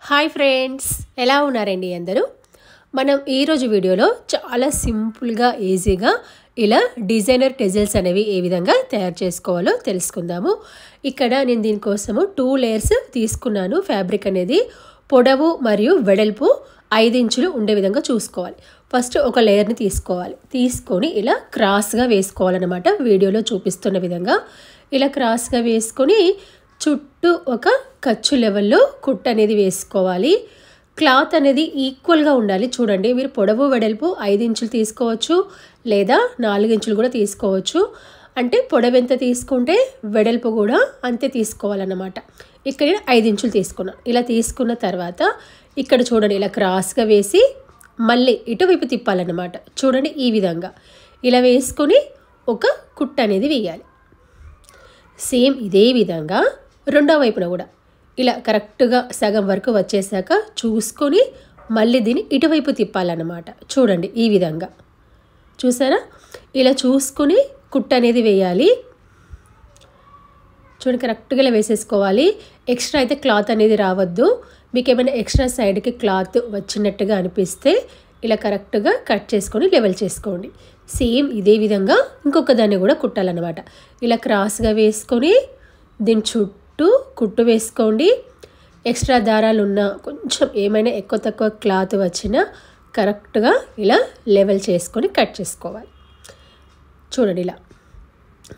Hi friends, ఎలా ఉన్నారండి అందరూ? మనం ఈరోజు వీడియోలో చాలా సింపుల్గా ఈజీగా ఇలా డిజైనర్ టెజిల్స్ అనేవి ఏ విధంగా తయారు చేసుకోవాలో తెలుసుకుందాము. ఇక్కడ నేను దీనికోసము 2 లేయర్స్ తీసుకున్నాను. ఫ్యాబ్రిక్ అనేది పొడవు మరియు వెడల్పు 5 ఇంచులు ఉండే విధంగా చూసుకోవాలి. ఫస్ట్ ఒక లేయర్ని తీసుకొని ఇలా క్రాస్గా వేసుకోవాలన్నమాట. వీడియోలో చూపిస్తున్న విధంగా ఇలా క్రాస్గా వేసుకొని చుట్టూ ఒక ఖర్చు లెవెల్లో కుట్టు అనేది వేసుకోవాలి. క్లాత్ అనేది ఈక్వల్గా ఉండాలి. చూడండి, మీరు పొడవు వెడల్పు 5 ఇంచులు తీసుకోవచ్చు లేదా 4 ఇంచులు కూడా తీసుకోవచ్చు. అంటే పొడవు ఎంత తీసుకుంటే వెడల్పు కూడా అంతే తీసుకోవాలన్నమాట. ఇక్కడ 5 ఇంచులు తీసుకున్నాను. ఇలా తీసుకున్న తర్వాత ఇక్కడ చూడండి, ఇలా క్రాస్గా వేసి మళ్ళీ ఇటువైపు తిప్పాలన్నమాట. చూడండి, ఈ విధంగా ఇలా వేసుకొని ఒక కుట్టు అనేది వేయాలి. సేమ్ ఇదే విధంగా రెండో వైపున కూడా ఇలా కరెక్ట్గా సగం వరకు వచ్చేసాక చూసుకొని మళ్ళీ దీన్ని ఇటువైపు తిప్పాలన్నమాట. చూడండి, ఈ విధంగా చూసారా? ఇలా చూసుకొని కుట్టు అనేది వేయాలి. చూడండి, కరెక్ట్గా ఇలా వేసేసుకోవాలి. ఎక్స్ట్రా అయితే క్లాత్ అనేది రావద్దు. మీకు ఏమైనా ఎక్స్ట్రా సైడ్కి క్లాత్ వచ్చినట్టుగా అనిపిస్తే ఇలా కరెక్ట్గా కట్ చేసుకొని లెవెల్ చేసుకోండి. సేమ్ ఇదే విధంగా ఇంకొక దాన్ని కూడా కుట్టాలన్నమాట. ఇలా క్రాస్గా వేసుకొని దీని చుట్టూ కుట్టు వేసుకోండి. ఎక్స్ట్రా దారాలు ఉన్నా కొంచెం ఏమైనా ఎక్కువ తక్కువ క్లాత్ వచ్చినా కరెక్ట్గా ఇలా లెవెల్ చేసుకొని కట్ చేసుకోవాలి. చూడండి, ఇలా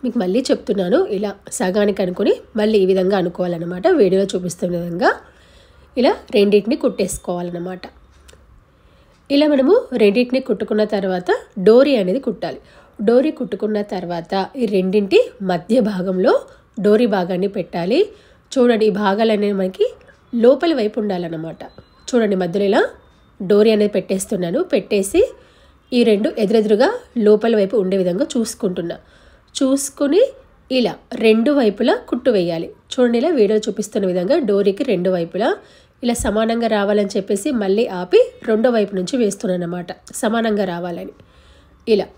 మీకు మళ్ళీ చెప్తున్నాను, ఇలా సగానికి అనుకొని మళ్ళీ ఈ విధంగా అనుకోవాలన్నమాట. వీడియోలో చూపిస్తున్న విధంగా ఇలా రెండింటిని కుట్టేసుకోవాలన్నమాట. ఇలా మనము రెండింటిని కుట్టుకున్న తర్వాత డోరీ అనేది కుట్టాలి. డోరీ కుట్టుకున్న తర్వాత ఈ రెండింటి మధ్య భాగంలో డోరీ భాగాన్ని పెట్టాలి. చూడండి, ఈ భాగాలు అనేవి మనకి లోపలి వైపు ఉండాలన్నమాట. చూడండి, మధ్యలో ఇలా డోరీ అనేది పెట్టేస్తున్నాను. పెట్టేసి ఈ రెండు ఎదురెదురుగా లోపలి వైపు ఉండే విధంగా చూసుకుని ఇలా రెండు వైపులా కుట్టు వేయాలి. చూడండి, ఇలా వీడియో చూపిస్తున్న విధంగా డోరీకి రెండు వైపులా ఇలా సమానంగా రావాలని చెప్పేసి మళ్ళీ ఆపి రెండో వైపు నుంచి వేస్తున్నాను అన్నమాట. సమానంగా రావాలని ఇలా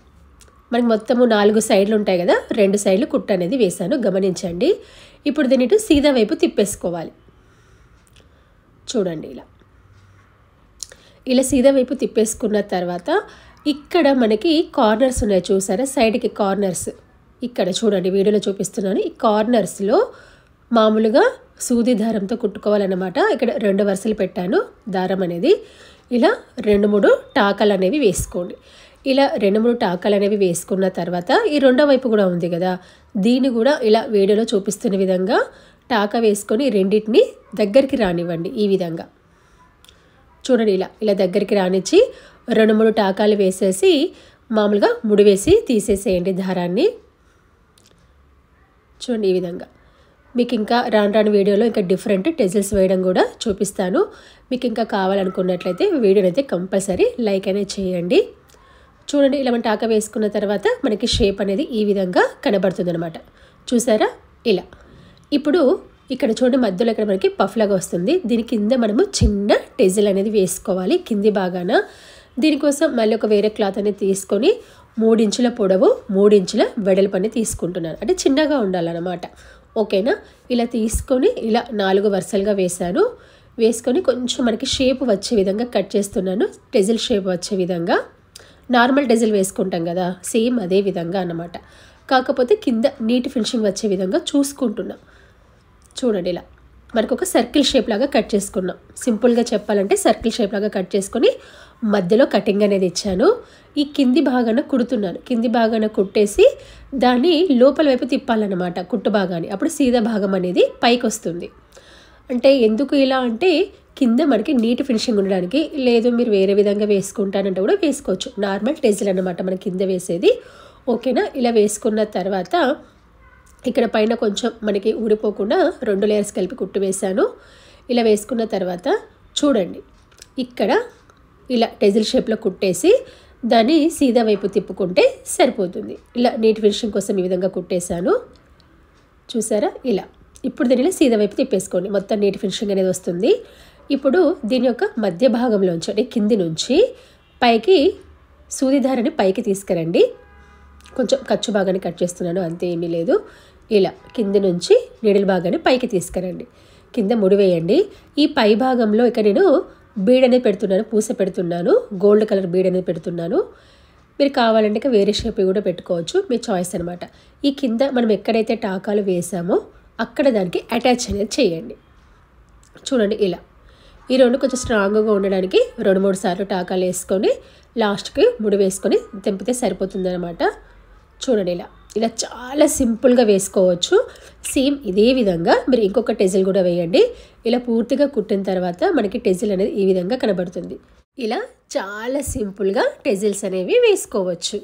మనకి మొత్తము 4 సైడ్లు ఉంటాయి కదా, 2 సైడ్లు కుట్టు అనేది వేసాను, గమనించండి. ఇప్పుడు దీన్ని ఇటు సీదా వైపు తిప్పేసుకోవాలి. చూడండి, ఇలా సీదా వైపు తిప్పేసుకున్న తర్వాత ఇక్కడ మనకి కార్నర్స్ ఉన్నాయి చూసారా, సైడ్కి కార్నర్స్. ఇక్కడ చూడండి, వీడియోలో చూపిస్తున్నాను. ఈ కార్నర్స్లో మామూలుగా సూది దారంతో కుట్టుకోవాలన్నమాట. ఇక్కడ 2 వరుసలు పెట్టాను దారం అనేది. ఇలా 2-3 టాకాలు అనేవి వేసుకోండి. ఇలా 2-3 టాకాలు అనేవి వేసుకున్న తర్వాత ఈ రెండో వైపు కూడా ఉంది కదా, దీన్ని కూడా ఇలా వీడియోలో చూపిస్తున్న విధంగా టాకా వేసుకొని రెండింటిని దగ్గరికి రానివ్వండి. ఈ విధంగా చూడండి, ఇలా దగ్గరికి రానిచ్చి 2-3 టాకాలు వేసేసి మామూలుగా ముడివేసి తీసేసేయండి దారాన్ని. చూడండి, ఈ విధంగా. మీకు ఇంకా రాను వీడియోలో ఇంకా డిఫరెంట్ టెజిల్స్ వేయడం కూడా చూపిస్తాను. మీకు ఇంకా కావాలనుకున్నట్లయితే వీడియోని అయితే కంపల్సరీ లైక్ అనేది చేయండి. చూడండి, ఇలా మనం టాకా వేసుకున్న తర్వాత మనకి షేప్ అనేది ఈ విధంగా కనబడుతుంది అనమాట. చూసారా? ఇలా ఇప్పుడు ఇక్కడ చూడండి, మధ్యలో ఇక్కడ మనకి పఫ్ లాగా వస్తుంది. దీని కింద మనము చిన్న టెజిల్ అనేది వేసుకోవాలి కింది భాగాన. దీనికోసం మళ్ళీ ఒక వేరే క్లాత్ అనేది తీసుకొని 3 ఇంచుల పొడవు 3 ఇంచుల వెడల్పు అనేది తీసుకుంటున్నాను. అంటే చిన్నగా ఉండాలన్నమాట. ఓకేనా? ఇలా తీసుకొని ఇలా 4 వరుసలుగా వేసాను. వేసుకొని కొంచెం మనకి షేప్ వచ్చే విధంగా కట్ చేస్తున్నాను. టెజిల్ షేప్ వచ్చే విధంగా. నార్మల్ టెజిల్ వేసుకుంటాం కదా, సేమ్ అదే విధంగా అన్నమాట. కాకపోతే కింద నీట్ ఫినిషింగ్ వచ్చే విధంగా చూసుకుంటున్నాం. చూడండి, ఇలా మనకు ఒక సర్కిల్ షేప్ లాగా కట్ చేసుకున్నాం. సింపుల్గా చెప్పాలంటే సర్కిల్ షేప్ లాగా కట్ చేసుకొని మధ్యలో కటింగ్ అనేది ఇచ్చాను. ఈ కింది భాగాన కుడుతున్నాను. కింది భాగాన కుట్టేసి దాన్ని లోపల వైపు తిప్పాలన్నమాట, కుట్టు భాగాన్ని. అప్పుడు సీదా భాగం అనేది పైకి వస్తుంది. అంటే ఎందుకు ఇలా అంటే కింద మనకి నీట్ ఫినిషింగ్ ఉండడానికి. లేదు మీరు వేరే విధంగా వేసుకుంటానంటే కూడా వేసుకోవచ్చు. నార్మల్ టెజిల్ అన్నమాట మన కింద వేసేది. ఓకేనా? ఇలా వేసుకున్న తర్వాత ఇక్కడ పైన కొంచెం మనకి ఊడిపోకుండా 2 లేయర్స్ కలిపి కుట్టు వేసాను. ఇలా వేసుకున్న తర్వాత చూడండి, ఇక్కడ ఇలా టెజిల్ షేప్లో కుట్టేసి దాన్ని సీదా వైపు తిప్పుకుంటే సరిపోతుంది. ఇలా నీట్ ఫినిషింగ్ కోసం ఈ విధంగా కుట్టేశాను. చూసారా? ఇలా ఇప్పుడు దీన్ని ఇలా సీదా వైపు తిప్పేసుకోండి. మొత్తం నీట్ ఫినిషింగ్ అనేది వస్తుంది. ఇప్పుడు దీని యొక్క మధ్య భాగంలోంచి అంటే కింది నుంచి పైకి సూది దారాన్ని పైకి తీసుకురండి. కొంచెం ఖర్చు భాగాన్ని కట్ చేస్తున్నాను, అంతే, ఏమీ లేదు. ఇలా కింది నుంచి నీడిల్ భాగాన్ని పైకి తీసుకురండి. కింద ముడి వేయండి. ఈ పై భాగంలో ఇక నేను బీడ్ అనేది పెడుతున్నాను, పూస పెడుతున్నాను, గోల్డ్ కలర్ బీడ్ అనేది పెడుతున్నాను. మీరు కావాలంటే ఇక వేరే షేప్ కూడా పెట్టుకోవచ్చు, మీ చాయిస్ అనమాట. ఈ కింద మనం ఎక్కడైతే టాకాలు వేసామో అక్కడ దానికి అటాచ్ అనేది చేయండి. చూడండి ఇలా. ఈ రెండు కొంచెం స్ట్రాంగ్గా ఉండడానికి 2-3 సార్లు టాకాలు వేసుకొని లాస్ట్కి ముడి వేసుకొని తెంపితే సరిపోతుంది అనమాట. చూడండి ఇలా. ఇలా చాలా సింపుల్గా వేసుకోవచ్చు. సేమ్ ఇదే విధంగా మీరు ఇంకొక టెజిల్ కూడా వేయండి. ఇలా పూర్తిగా కుట్టిన తర్వాత మనకి టెజిల్ అనేది ఈ విధంగా కనబడుతుంది. ఇలా చాలా సింపుల్గా టెజిల్స్ అనేవి వేసుకోవచ్చు.